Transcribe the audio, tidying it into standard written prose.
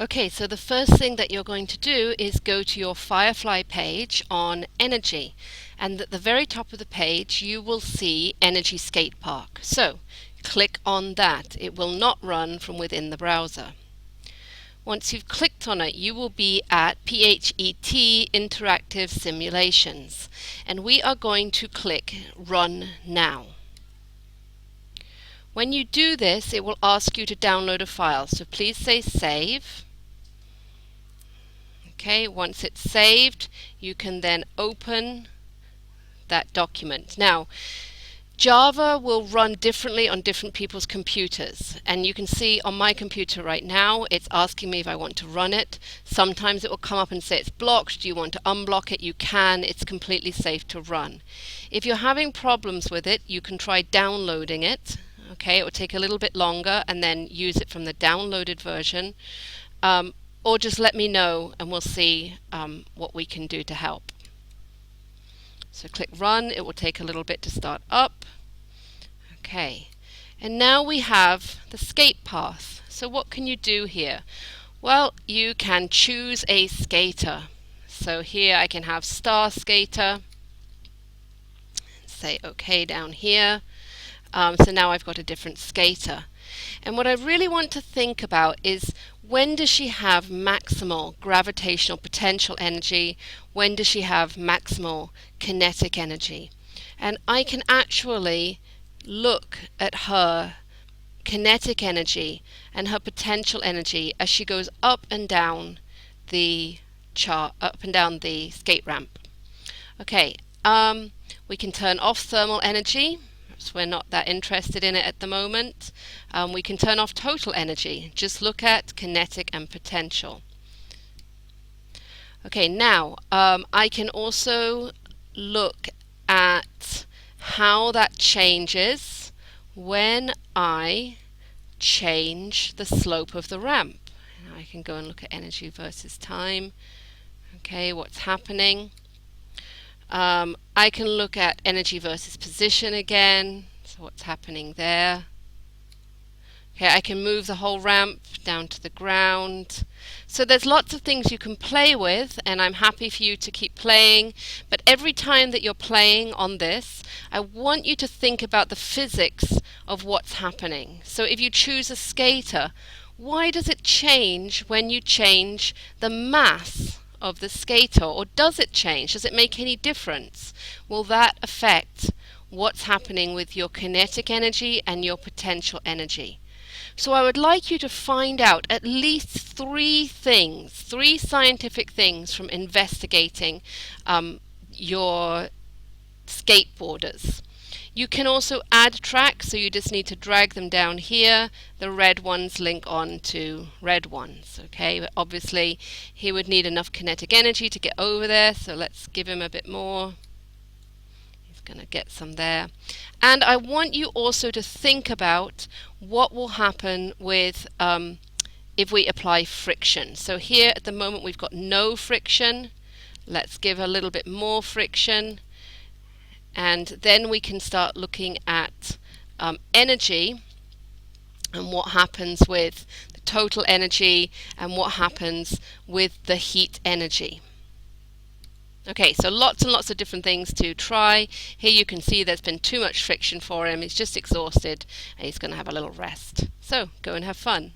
Okay, so the first thing that you're going to do is go to your Firefly page on energy, and at the very top of the page you will see Energy Skate Park. So click on that. It will not run from within the browser. Once you've clicked on it, you will be at PHET Interactive Simulations, and we are going to click Run Now. When you do this, it will ask you to download a file, so please say Save. Okay, once it's saved, you can then open that document. Now, Java will run differently on different people's computers, and you can see on my computer right now it's asking me if I want to run it. Sometimes it will come up and say it's blocked. Do you want to unblock it? You can. It's completely safe to run. If you're having problems with it, you can try downloading it. Okay, it will take a little bit longer, and then use it from the downloaded version. Or just let me know and we'll see what we can do to help. So click Run. It will take a little bit to start up. Okay, and now we have the skate path. So what can you do here? Well, you can choose a skater. So here I can have Star Skater. Say OK down here. So now I've got a different skater. And what I really want to think about is, when does she have maximal gravitational potential energy? When does she have maximal kinetic energy? And I can actually look at her kinetic energy and her potential energy as she goes up and down the chart, up and down the skate ramp. Okay, we can turn off thermal energy. So we're not that interested in it at the moment. We can turn off total energy. Just look at kinetic and potential. Okay, now I can also look at how that changes when I change the slope of the ramp. Now I can go and look at energy versus time. Okay, what's happening? I can look at energy versus position again, so what's happening there. Okay, I can move the whole ramp down to the ground. So there's lots of things you can play with, and I'm happy for you to keep playing, but every time that you're playing on this, I want you to think about the physics of what's happening. So if you choose a skater, why does it change when you change the mass of the skater? Or does it change? Does it make any difference? Will that affect what's happening with your kinetic energy and your potential energy? So I would like you to find out at least three scientific things from investigating your skateboarders. You can also add tracks, so you just need to drag them down here. The red ones link on to red ones. Okay, but obviously he would need enough kinetic energy to get over there, so let's give him a bit more. He's going to get some there. And I want you also to think about what will happen with if we apply friction. So here at the moment we've got no friction. Let's give a little bit more friction. And then we can start looking at energy and what happens with the total energy and what happens with the heat energy. Okay, so lots and lots of different things to try. Here you can see there's been too much friction for him. He's just exhausted and he's going to have a little rest. So go and have fun.